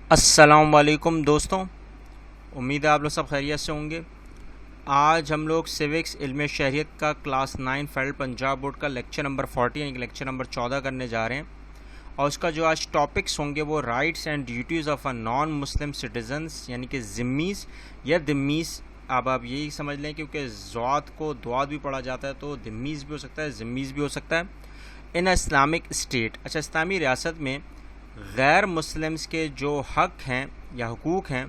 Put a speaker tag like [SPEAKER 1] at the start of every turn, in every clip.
[SPEAKER 1] السلام علیکم دوستوں، امید ہے آپ لوگ سب خیریت سے ہوں گے۔ آج ہم لوگ سیوکس علم شہریت کا کلاس 9 فیڈرل پنجاب بورڈ کا لیکچر نمبر 40 یعنی کہ لیکچر نمبر 14 کرنے جا رہے ہیں، اور اس کا جو آج ٹاپکس ہوں گے وہ rights and duties of a naan Muslim citizens یعنی کہ ذمیز یا دمیز۔ اب آپ یہی سمجھ لیں کیونکہ ذات کو دوات بھی پڑھا جاتا ہے تو دمیز بھی ہو سکتا ہے، ذمیز بھی ہو سکتا ہے۔ ان اسلامک اسٹیٹ، اچھا اسلامی ریاست میں غیر مسلمس کے جو حق ہیں یا حقوق ہیں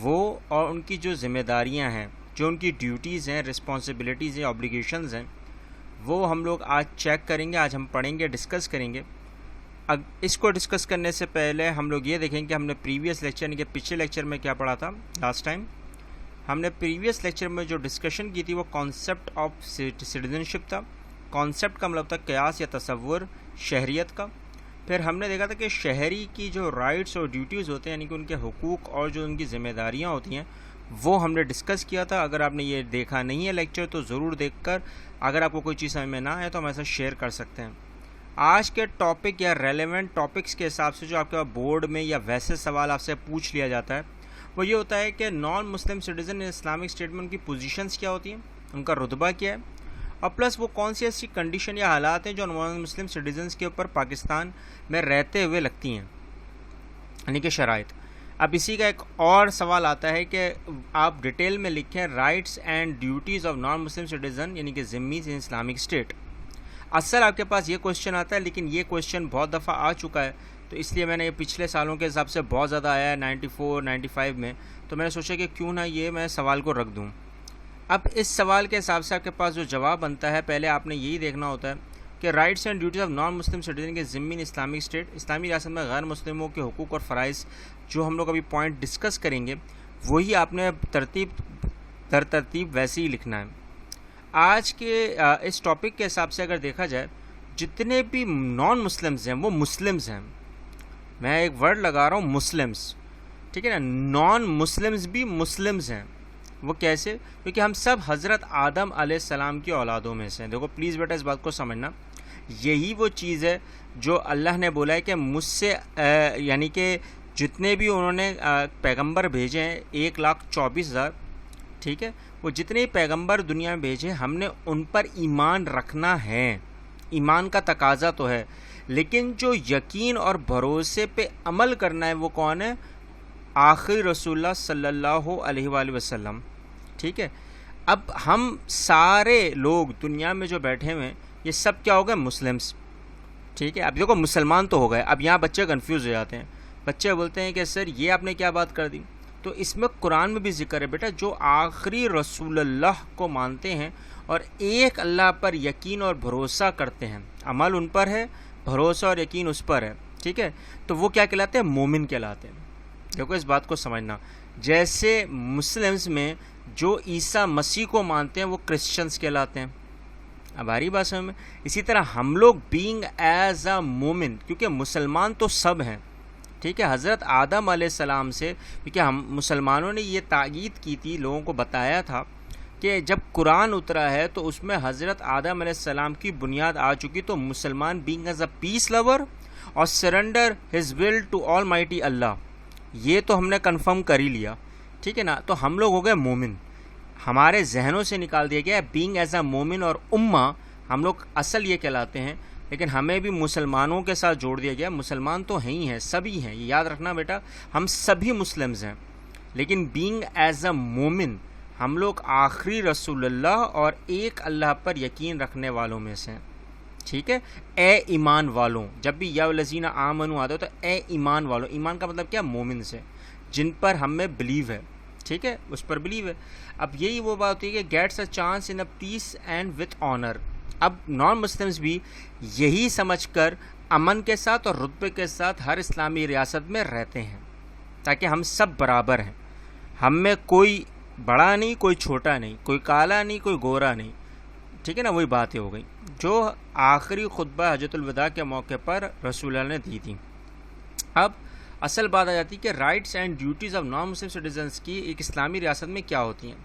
[SPEAKER 1] وہ اور ان کی جو ذمہ داریاں ہیں، جو ان کی ڈیوٹیز ہیں، رسپانسبلٹیز ہیں، آبلیگیشنز ہیں، وہ ہم لوگ آج چیک کریں گے، آج ہم پڑھیں گے، ڈسکس کریں گے۔ اس کو ڈسکس کرنے سے پہلے ہم لوگ یہ دیکھیں کہ ہم نے پریویس لیکچر یعنی کہ پچھلے لیکچر میں کیا پڑھا تھا۔ لاسٹ ٹائم ہم نے پریویس لیکچر میں جو ڈسکشن کی تھی وہ کانسیپٹ آف سٹیزنشپ تھا۔ کانسیپٹ کا مطلب تھا قیاس یا تصور شہریت کا۔ پھر ہم نے دیکھا تھا کہ شہری کی جو رائٹس اور ڈیوٹیز ہوتے ہیں یعنی کہ ان کے حقوق اور جو ان کی ذمہ داریاں ہوتی ہیں وہ ہم نے ڈسکس کیا تھا۔ اگر آپ نے یہ دیکھا نہیں ہے لیکچر تو ضرور دیکھ کر، اگر آپ کو کوئی چیز سمجھ میں نہ آئے تو ہم ایسا شیئر کر سکتے ہیں۔ آج کے ٹاپک یا ریلیونٹ ٹاپکس کے حساب سے جو آپ کے بورڈ میں یا ویسے سوال آپ سے پوچھ لیا جاتا ہے وہ یہ ہوتا ہے کہ نان مسلم سٹیزن اسلامک اسٹیٹ میں ان کی پوزیشنز کیا ہوتی ہیں، ان کا رتبہ کیا ہے، اور پلس وہ کون سی ایسی کنڈیشن یا حالات ہیں جو نان مسلم سٹیزنز کے اوپر پاکستان میں رہتے ہوئے لگتی ہیں، یعنی کہ شرائط۔ اب اسی کا ایک اور سوال آتا ہے کہ آپ ڈیٹیل میں لکھیں rights and duties of non Muslim citizen یعنی کہ ذمیز ان اسلامک اسٹیٹ۔ اکثر آپ کے پاس یہ کوشچن آتا ہے، لیکن یہ کوشچن بہت دفعہ آ چکا ہے تو اس لیے میں نے یہ پچھلے سالوں کے حساب سے بہت زیادہ آیا ہے 94 95 میں، تو میں نے سوچا کہ کیوں نہ یہ میں سوال کو رکھ دوں۔ اب اس سوال کے حساب سے آپ کے پاس جو جواب بنتا ہے، پہلے آپ نے یہی دیکھنا ہوتا ہے کہ rights and duties of non Muslim citizen کے ذمین اسلامک اسٹیٹ، اسلامی ریاست میں غیر مسلموں کے حقوق اور فرائض جو ہم لوگ ابھی پوائنٹ ڈسکس کریں گے وہی آپ نے ترتیب ویسے ہی لکھنا ہے۔ آج کے اس ٹاپک کے حساب سے اگر دیکھا جائے جتنے بھی نان مسلمز ہیں وہ مسلمز ہیں، میں ایک ورڈ لگا رہا ہوں مسلمز، ٹھیک ہے نا، نان مسلمز بھی مسلمز ہیں۔ وہ کیسے؟ کیونکہ ہم سب حضرت آدم علیہ السلام کی اولادوں میں سے ہیں۔ دیکھو پلیز بیٹا اس بات کو سمجھنا، یہی وہ چیز ہے جو اللہ نے بولا ہے کہ مجھ سے یعنی کہ جتنے بھی انہوں نے پیغمبر بھیجے ہیں 1,24,000، ٹھیک ہے، وہ جتنے پیغمبر دنیا میں بھیجے ہم نے ان پر ایمان رکھنا ہے، ایمان کا تقاضا تو ہے، لیکن جو یقین اور بھروسے پہ عمل کرنا ہے وہ کون ہے؟ آخری رسول اللہ صلی اللہ علیہ وآلہ وسلم، ٹھیک ہے۔ اب ہم سارے لوگ دنیا میں جو بیٹھے ہوئے ہیں یہ سب کیا ہو گئے؟ مسلمس، ٹھیک ہے۔ اب دیکھو مسلمان تو ہو گئے، اب یہاں بچے کنفیوز ہو جاتے ہیں، بچے بولتے ہیں کہ سر یہ آپ نے کیا بات کر دی؟ تو اس میں قرآن میں بھی ذکر ہے بیٹا، جو آخری رسول اللہ کو مانتے ہیں اور ایک اللہ پر یقین اور بھروسہ کرتے ہیں، عمل ان پر ہے، بھروسہ اور یقین اس پر ہے، ٹھیک ہے، تو وہ کیا کہلاتے ہیں؟ مومن کہلاتے ہیں۔ دیکھو اس بات کو سمجھنا، جیسے مسلمز میں جو عیسیٰ مسیح کو مانتے ہیں وہ کرسچنز کہلاتے ہیں۔ اب آ رہی بات سمجھ میں؟ اسی طرح ہم لوگ بینگ ایز اے مومن، کیونکہ مسلمان تو سب ہیں، ٹھیک ہے، حضرت آدم علیہ السلام سے، کیونکہ ہم مسلمانوں نے یہ تاکید کی تھی، لوگوں کو بتایا تھا کہ جب قرآن اترا ہے تو اس میں حضرت آدم علیہ السلام کی بنیاد آ چکی، تو مسلمان being as a peace lover اور سرنڈر ہز ول ٹو آل مائٹی اللہ، یہ تو ہم نے کنفرم کر ہی لیا، ٹھیک ہے نا، تو ہم لوگ ہو گئے مومن، ہمارے ذہنوں سے نکال دیا گیا بینگ ایز اے مومن، اور امہ ہم لوگ اصل یہ کہلاتے ہیں، لیکن ہمیں بھی مسلمانوں کے ساتھ جوڑ دیا گیا، مسلمان تو ہیں ہی ہیں، سبھی ہیں، یہ یاد رکھنا بیٹا، ہم سبھی مسلمز ہیں، لیکن بینگ ایز اے مومن ہم لوگ آخری رسول اللہ اور ایک اللہ پر یقین رکھنے والوں میں سے ہیں، ٹھیک ہے۔ اے ایمان والوں، جب بھی یا الذین آمنوا آتا ہے تو اے ایمان والوں، ایمان کا مطلب کیا؟ مومن سے، جن پر ہم میں بلیو ہے، ٹھیک ہے، اس پر بلیو ہے۔ اب یہی وہ بات ہوتی ہے کہ gets a chance in a piece and with owner. اب نان مسلمز بھی یہی سمجھ کر امن کے ساتھ اور رتبے کے ساتھ ہر اسلامی ریاست میں رہتے ہیں، تاکہ ہم سب برابر ہیں، ہم میں کوئی بڑا نہیں، کوئی چھوٹا نہیں، کوئی کالا نہیں، کوئی گورا نہیں، ٹھیک ہے نا، وہی باتیں ہو گئی جو آخری خطبہ حجۃ الوداع کے موقع پر رسول اللہ نے دی تھی۔ اب اصل بات آ جاتی ہے کہ rights and duties of non Muslim citizens کی ایک اسلامی ریاست میں کیا ہوتی ہیں۔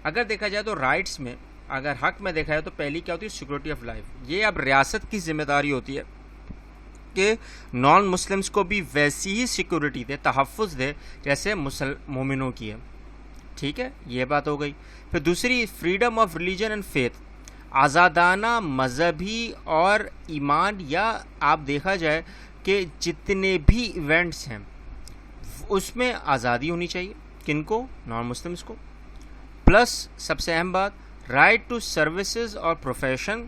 [SPEAKER 1] اگر دیکھا جائے تو رائٹس میں، اگر حق میں دیکھا جائے تو پہلی کیا ہوتی ہے؟ سیکورٹی آف لائف، یہ اب ریاست کی ذمہ داری ہوتی ہے کہ نان مسلمس کو بھی ویسی ہی سیکورٹی دے, تحفظ دے جیسے مومنوں کی ہے. ٹھیک ہے, یہ بات ہو گئی. پھر دوسری, freedom of religion and faith, آزادانہ مذہبی اور ایمان, یا آپ دیکھا جائے کہ جتنے بھی ایونٹس ہیں اس میں آزادی ہونی چاہیے. کن کو؟ نان مسلمس کو. پلس سب سے اہم بات, رائٹ ٹو سروسز اور پروفیشن,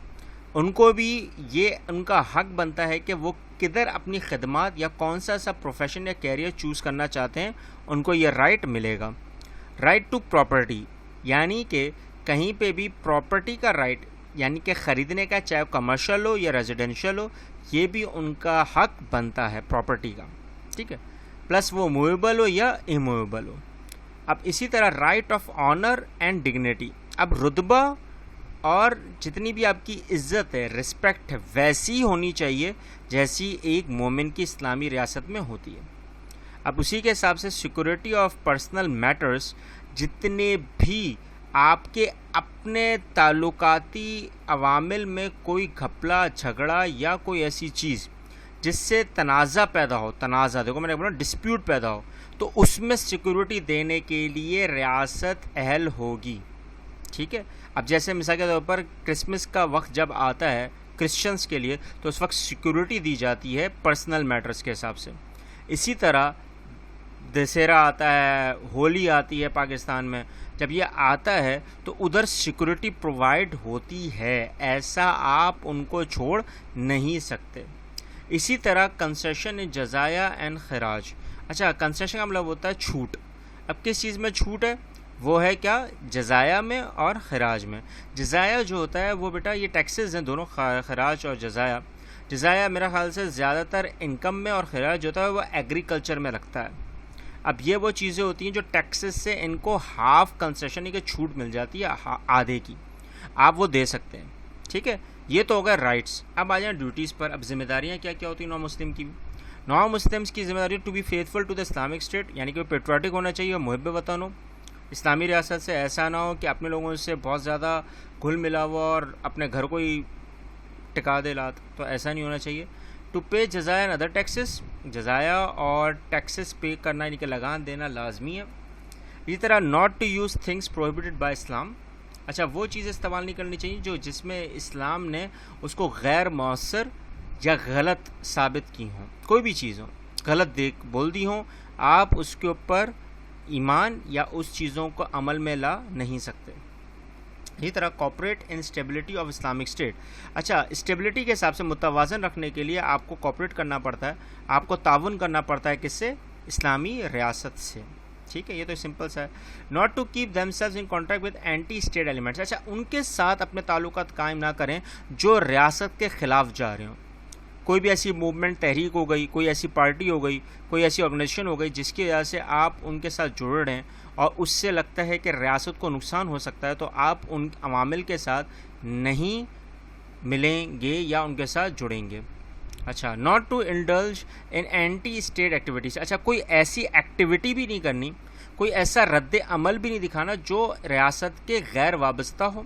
[SPEAKER 1] ان کو بھی یہ ان کا حق بنتا ہے کہ وہ کدھر اپنی خدمات یا کون سا پروفیشن یا کیریئر چوز کرنا چاہتے ہیں, ان کو یہ رائٹ ملے گا. رائٹ ٹو پراپرٹی, یعنی کہ کہیں پہ بھی پراپرٹی کا رائٹ, یعنی کہ خریدنے کا, چاہے کمرشل ہو یا ریزیڈینشیل ہو, یہ بھی ان کا حق بنتا ہے پراپرٹی کا. ٹھیک ہے, پلس وہ موویبل ہو یا اموویبل ہو. اب اسی طرح right of honour and dignity, اب رتبہ اور جتنی بھی آپ کی عزت ہے, رسپیکٹ ہے, ویسی ہونی چاہیے جیسی ایک مومن کی اسلامی ریاست میں ہوتی ہے. اب اسی کے حساب سے سیکورٹی آف پرسنل میٹرز, جتنے بھی آپ کے اپنے تعلقاتی عوامل میں کوئی گھپلا جھگڑا یا کوئی ایسی چیز جس سے تنازع پیدا ہو, تنازع دیکھو میں نے بولا ڈسپیوٹ پیدا ہو, تو اس میں سیکورٹی دینے کے لیے ریاست اہل ہوگی. ٹھیک ہے, اب جیسے مثال کے طور پر کرسمس کا وقت جب آتا ہے کرسچنس کے لیے, تو اس وقت سیکورٹی دی جاتی ہے پرسنل میٹرز کے حساب سے. اسی طرح دسہرہ آتا ہے, ہولی آتی ہے پاکستان میں, جب یہ آتا ہے تو ادھر سیکورٹی پرووائڈ ہوتی ہے, ایسا آپ ان کو چھوڑ نہیں سکتے. اسی طرح کنسیشن جزایا اینڈ خراج. اچھا, کنسیشن کا مطلب ہوتا ہے چھوٹ. اب کس چیز میں چھوٹ ہے؟ وہ ہے کیا؟ جزایا میں اور خراج میں. جزایا جو ہوتا ہے وہ بیٹا یہ ٹیکسز ہیں دونوں, خراج اور جزایا. جزایا میرا خیال سے زیادہ تر انکم میں, اور خراج جو ہوتا ہے وہ ایگریکلچر میں لگتا ہے. اب یہ وہ چیزیں ہوتی ہیں جو ٹیکسز سے ان کو ہاف کنسیشن کی چھوٹ مل جاتی ہے, آدھے کی, آپ وہ دے سکتے ہیں. ٹھیک ہے, یہ تو ہوگا رائٹس. اب آ جائیں ڈیوٹیز پر. اب ذمہ داریاں کیا کیا ہوتی ہیں نان مسلم کی بھی؟ نان مسلمس کی ذمہ داری to be faithful to the Islamic state, یعنی کہ پیٹریوٹک ہونا چاہیے اور محب وطن ہو. اسلامی ریاست سے ایسا نہ ہو کہ اپنے لوگوں سے بہت زیادہ گھل ملا ہوا اور اپنے گھر کو ہی ٹکا دے لات, تو ایسا نہیں ہونا چاہیے. ٹو پے جزایا اینڈ ادر ٹیکسز, جزایا اور ٹیکسز پے کرنا یعنی کہ لگان دینا لازمی ہے. اسی طرح not to use things prohibited by اسلام. اچھا, وہ چیزیں استعمال نہیں کرنی چاہیے جو جس میں اسلام نے اس کو غیر مؤثر یا غلط ثابت کی ہوں. کوئی بھی چیز ہو غلط بول دی ہوں, آپ اس کے اوپر ایمان یا اس چیزوں کو عمل میں لا نہیں سکتے. اسی طرح cooperate in stability of Islamic state. اچھا, اسٹیبلٹی کے حساب سے متوازن رکھنے کے لیے آپ کو کوپریٹ کرنا پڑتا ہے, آپ کو تعاون کرنا پڑتا ہے کس سے؟ اسلامی ریاست سے. ٹھیک ہے, یہ تو سمپل سا ہے. Not to keep themselves in contact with anti state elements. اچھا, ان کے ساتھ اپنے تعلقات قائم نہ کریں جو ریاست کے خلاف جا رہے ہوں. کوئی بھی ایسی موومنٹ, تحریک ہو گئی, کوئی ایسی پارٹی ہو گئی, کوئی ایسی آرگنائزیشن ہو گئی جس کی وجہ سے آپ ان کے ساتھ جڑ رہے ہیں اور اس سے لگتا ہے کہ ریاست کو نقصان ہو سکتا ہے, تو آپ ان عوامل کے ساتھ نہیں ملیں گے یا ان کے ساتھ جڑیں گے. اچھا, not to indulge in anti state activities. اچھا, کوئی ایسی ایکٹیویٹی بھی نہیں کرنی, کوئی ایسا رد عمل بھی نہیں دکھانا جو ریاست کے غیر وابستہ ہو,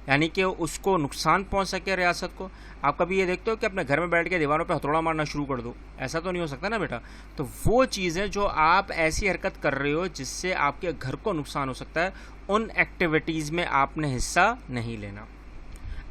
[SPEAKER 1] یعنی کہ اس کو نقصان پہنچ سکے ریاست کو. آپ کبھی یہ دیکھتے ہو کہ اپنے گھر میں بیٹھ کے دیواروں پہ ہتھوڑا مارنا شروع کر دو, ایسا تو نہیں ہو سکتا نا بیٹا. تو وہ چیزیں جو آپ ایسی حرکت کر رہے ہو جس سے آپ کے گھر کو نقصان ہو سکتا ہے, ان ایکٹیویٹیز میں آپ نے حصہ نہیں لینا.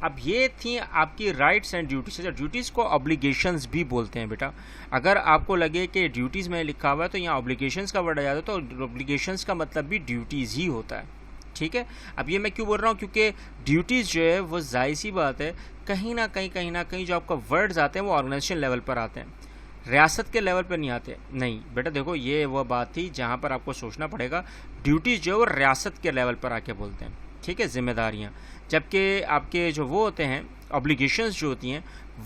[SPEAKER 1] اب یہ تھیں آپ کی رائٹس اینڈ ڈیوٹیز. ڈیوٹیز کو آبلیگیشنز بھی بولتے ہیں بیٹا. اگر آپ کو لگے کہ ڈیوٹیز میں لکھا ہوا ہے تو یہاں آبلیگیشنز کا ورڈ آ جاتا ہے, تو آبلیگیشنز کا مطلب بھی ڈیوٹیز ہی ہوتا ہے. ٹھیک ہے, اب یہ میں کیوں بول رہا ہوں, کیونکہ ڈیوٹیز جو ہے وہ ظاہر سی بات ہے کہیں نہ کہیں جو آپ کا ورڈز آتے ہیں وہ آرگنائزیشن لیول پر آتے ہیں, ریاست کے لیول پر نہیں آتے. نہیں بیٹا دیکھو, یہ وہ بات تھی جہاں پر آپ کو سوچنا پڑے گا. ڈیوٹیز جو ہے وہ ریاست کے لیول پر آ کے بولتے ہیں. ٹھیک ہے, ذمہ داریاں, جبکہ آپ کے جو وہ ہوتے ہیں آبلیگیشنز جو ہوتی ہیں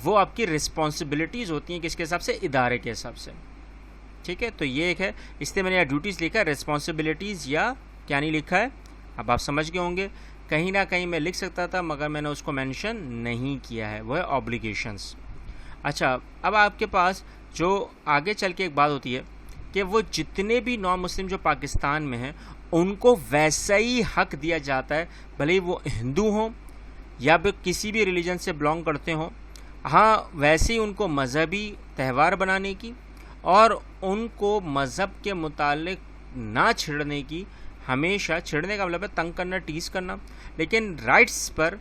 [SPEAKER 1] وہ آپ کی رسپانسبلٹیز ہوتی ہیں کس کے حساب سے؟ ادارے کے حساب سے. ٹھیک ہے, تو یہ ایک ہے, اس لیے میں نے یہاں ڈیوٹیز لکھا ہے, رسپانسبلٹیز یا کیا نہیں لکھا ہے, اب آپ سمجھ گئے ہوں گے. کہیں نہ کہیں میں لکھ سکتا تھا مگر میں نے اس کو مینشن نہیں کیا ہے, وہ ہے آبلیگیشنز. اچھا, اب آپ کے پاس جو آگے چل کے ایک بات ہوتی ہے کہ وہ جتنے بھی نان مسلم جو پاکستان میں ہیں ان کو ویسا ہی حق دیا جاتا ہے, بھلے وہ ہندو ہوں یا پھر کسی بھی ریلیجن سے بلانگ کرتے ہوں. ہاں ویسے ہی ان کو مذہبی تہوار بنانے کی اور ان کو مذہب کے متعلق نہ چھڑنے کی، ہمیشہ چھڑنے کا مطلب ہے تنگ کرنا، ٹیز کرنا، لیکن رائٹس پر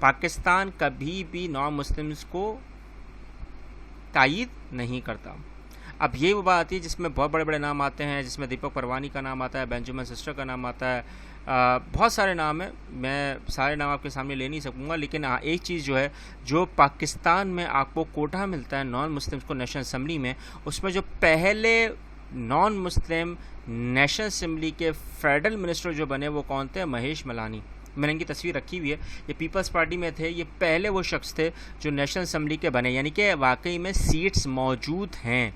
[SPEAKER 1] پاکستان کبھی بھی نان مسلمس کو تائید نہیں کرتا۔ اب یہ وہ بات آتی ہے جس میں بہت بڑے بڑے نام آتے ہیں، جس میں دیپک پروانی کا نام آتا ہے، بینجامن سسٹر کا نام آتا ہے، بہت سارے نام ہیں، میں سارے نام آپ کے سامنے لے نہیں سکوں گا، لیکن ایک چیز جو ہے، جو پاکستان میں آپ کو کوٹا ملتا ہے نان مسلمس کو نیشنل اسمبلی میں، اس میں جو پہلے نان مسلم نیشنل اسمبلی کے فیڈرل منسٹر جو بنے وہ کون تھے؟ مہیش ملانی۔ میں نے ان کی تصویر رکھی ہوئی ہے، یہ پیپلز پارٹی میں تھے، یہ پہلے وہ شخص تھے جو نیشنل اسمبلی کے بنے، یعنی کہ واقعی میں سیٹس موجود ہیں۔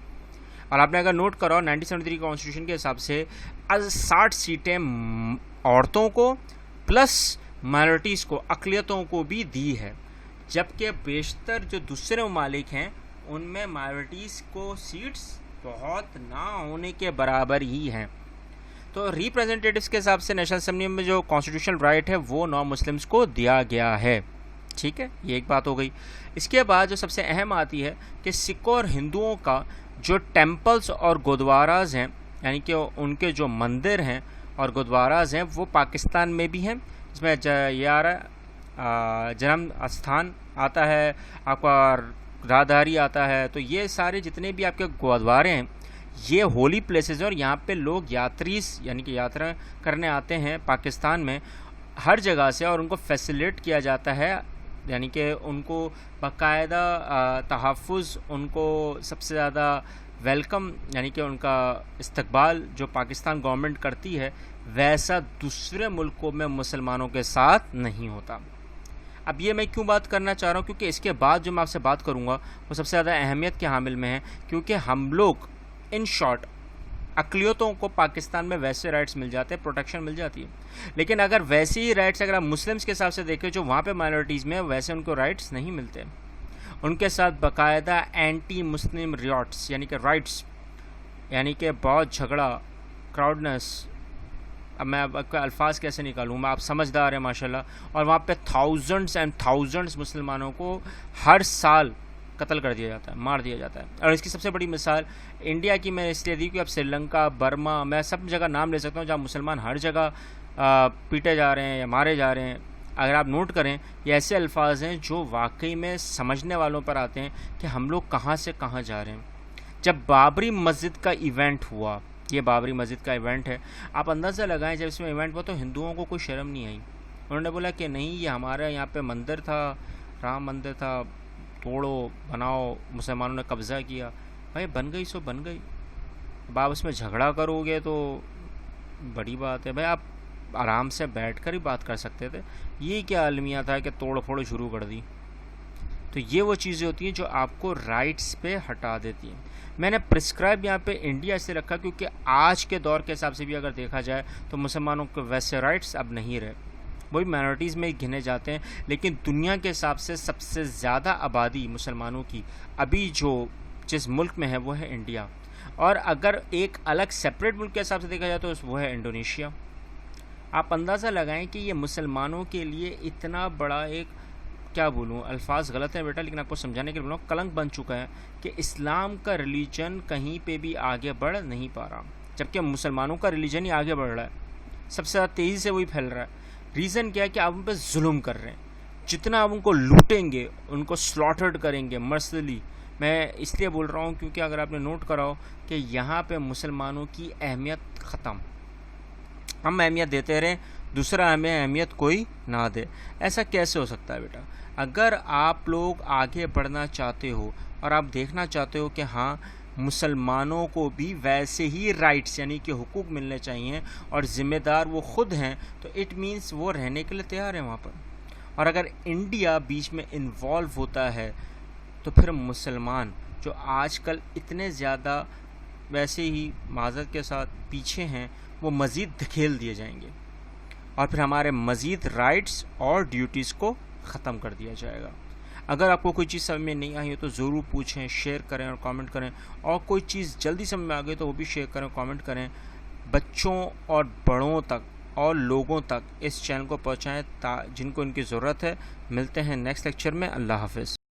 [SPEAKER 1] اور آپ نے اگر نوٹ کرو 1973 کانسٹیٹیوشن کے حساب سے 60 سیٹیں عورتوں کو پلس مائنورٹیز کو، اقلیتوں کو بھی دی ہے، جبکہ بیشتر جو دوسرے ممالک ہیں ان میں مائنورٹیز کو سیٹس بہت نہ ہونے کے برابر ہی ہیں۔ تو ریپریزنٹیٹیوز کے حساب سے نیشنل اسمبلی میں جو کانسٹیٹیوشنل رائٹ ہے وہ نان مسلمس کو دیا گیا ہے، ٹھیک ہے، یہ ایک بات ہو گئی۔ اس کے بعد جو سب سے اہم آتی ہے کہ سکھ اور ہندوؤں کا جو ٹیمپلز اور گردواراز ہیں، یعنی کہ ان کے جو مندر ہیں اور گردواراز ہیں وہ پاکستان میں بھی ہیں، اس میں جنم استھان آتا ہے، آپ کا رادھاری آتا ہے، تو یہ سارے جتنے بھی آپ کے گردوارے ہیں یہ ہولی پلیسز ہیں، اور یہاں پہ لوگ یاتریز یعنی کہ یاترا کرنے آتے ہیں پاکستان میں ہر جگہ سے، اور ان کو فیسیلیٹ کیا جاتا ہے، یعنی کہ ان کو باقاعدہ تحفظ، ان کو سب سے زیادہ ویلکم، یعنی کہ ان کا استقبال جو پاکستان گورنمنٹ کرتی ہے ویسا دوسرے ملکوں میں مسلمانوں کے ساتھ نہیں ہوتا۔ اب یہ میں کیوں بات کرنا چاہ رہا ہوں؟ کیونکہ اس کے بعد جو میں آپ سے بات کروں گا وہ سب سے زیادہ اہمیت کے حامل میں ہے، کیونکہ ہم لوگ ان شارٹ اقلیتوں کو پاکستان میں ویسے رائٹس مل جاتے ہیں، پروٹیکشن مل جاتی ہے، لیکن اگر ویسے ہی رائٹس اگر آپ مسلمس کے حساب سے دیکھیں جو وہاں پہ مائنورٹیز میں ویسے ان کو رائٹس نہیں ملتے، ان کے ساتھ باقاعدہ اینٹی مسلم ریاٹس یعنی کہ رائٹس، یعنی کہ بہت جھگڑا، کراؤڈنس، اب میں آپ کا الفاظ کیسے نکالوں، میں آپ سمجھدار ہیں ماشاءاللہ، اور وہاں پہ تھاؤزنڈس اینڈ تھاؤزنڈس مسلمانوں کو ہر سال قتل کر دیا جاتا ہے، مار دیا جاتا ہے۔ اور اس کی سب سے بڑی مثال انڈیا کی میں اس لیے دی کہ اب سری لنکا، برما، میں سب جگہ نام لے سکتا ہوں جہاں مسلمان ہر جگہ پیٹے جا رہے ہیں یا مارے جا رہے ہیں۔ اگر آپ نوٹ کریں یہ ایسے الفاظ ہیں جو واقعی میں سمجھنے والوں پر آتے ہیں کہ ہم لوگ کہاں سے کہاں جا رہے ہیں۔ جب بابری مسجد کا ایونٹ ہوا، یہ بابری مسجد کا ایونٹ ہے، آپ اندازہ لگائیں جب اس میں ایونٹ ہوا تو ہندوؤں کو کوئی شرم نہیں آئی، انہوں نے بولا کہ نہیں یہ ہمارا یہاں پہ مندر تھا، رام مندر تھا، توڑو بناؤ، مسلمانوں نے قبضہ کیا، بھائی بن گئی سو بن گئی، اب آپ اس میں جھگڑا کرو گے تو بڑی بات ہے، بھائی آپ آرام سے بیٹھ کر ہی بات کر سکتے تھے، یہ کیا المیہ تھا کہ توڑ پھوڑ شروع کر دی۔ تو یہ وہ چیزیں ہوتی ہیں جو آپ کو رائٹس پہ ہٹا دیتی ہیں۔ میں نے پرسکرائب یہاں پہ انڈیا سے رکھا کیونکہ آج کے دور کے حساب سے بھی اگر دیکھا جائے تو مسلمانوں کے ویسے رائٹس اب نہیں رہے، وہی مائنورٹیز میں گنے جاتے ہیں، لیکن دنیا کے حساب سے سب سے زیادہ آبادی مسلمانوں کی ابھی جو جس ملک میں ہے وہ ہے انڈیا، اور اگر ایک الگ سیپریٹ ملک کے حساب سے دیکھا جائے تو وہ ہے انڈونیشیا۔ آپ اندازہ لگائیں کہ یہ مسلمانوں کے لیے اتنا بڑا ایک، کیا بولوں، الفاظ غلط ہیں بیٹا لیکن آپ کو سمجھانے کے لیے بولوں، کلنک بن چکا ہے کہ اسلام کا ریلیجن کہیں پہ بھی آگے بڑھ نہیں پا رہا، جبکہ مسلمانوں کا ریلیجن ہی آگے بڑھ رہا ہے، سب سے زیادہ تیزی سے وہی پھیل رہا ہے۔ ریزن کیا ہے کہ آپ ان پہ ظلم کر رہے ہیں، جتنا آپ ان کو لوٹیں گے، ان کو سلاٹرڈ کریں گے مرسلی۔ میں اس لیے بول رہا ہوں کیونکہ اگر آپ نے نوٹ کرا ہو کہ یہاں پہ مسلمانوں کی اہمیت ختم، ہم اہمیت دیتے رہیں، دوسرا ہمیں اہمیت کوئی نہ دے، ایسا کیسے ہو سکتا ہے بیٹا؟ اگر آپ لوگ آگے بڑھنا چاہتے ہو اور آپ دیکھنا چاہتے ہو کہ ہاں مسلمانوں کو بھی ویسے ہی رائٹس یعنی کہ حقوق ملنے چاہیے اور ذمہ دار وہ خود ہیں، تو اٹ مینس وہ رہنے کے لیے تیار ہیں وہاں پر۔ اور اگر انڈیا بیچ میں انوالو ہوتا ہے تو پھر مسلمان جو آج کل اتنے زیادہ ویسے ہی معذرت کے ساتھ پیچھے ہیں وہ مزید دھکیل دیے جائیں گے، اور پھر ہمارے مزید رائٹس اور ڈیوٹیز کو ختم کر دیا جائے گا۔ اگر آپ کو کوئی چیز سمجھ میں نہیں آئی ہو تو ضرور پوچھیں، شیئر کریں اور کامنٹ کریں، اور کوئی چیز جلدی سمجھ میں آ گئی تو وہ بھی شیئر کریں، کامنٹ کریں، بچوں اور بڑوں تک اور لوگوں تک اس چینل کو پہنچائیں جن کو ان کی ضرورت ہے۔ ملتے ہیں نیکسٹ لیکچر میں، اللہ حافظ۔